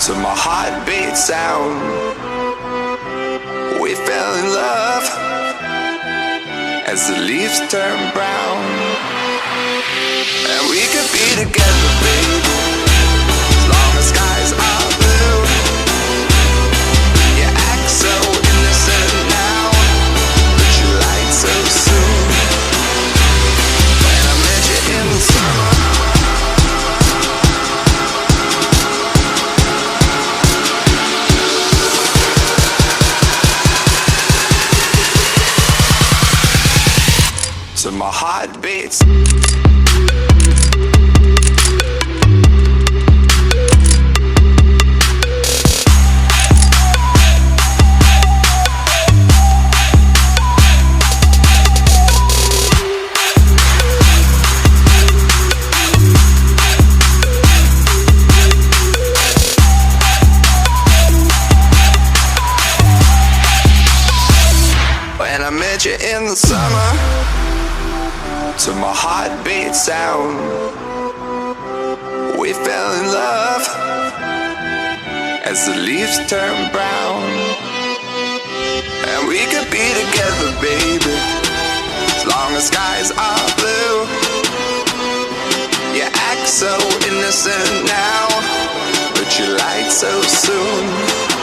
to my heartbeat sound. We fell in love as the leaves turn brown. And we could be together, baby, as long as skies are blue. You act so innocent now, but you lied so soon. When I met you in the summer, to my heartbeats. When I met you in the summer, to my heartbeat sound, we fell in love as the leaves turn brown. And we could be together, baby, as long as skies are blue. You act so innocent now, but you lied so soon.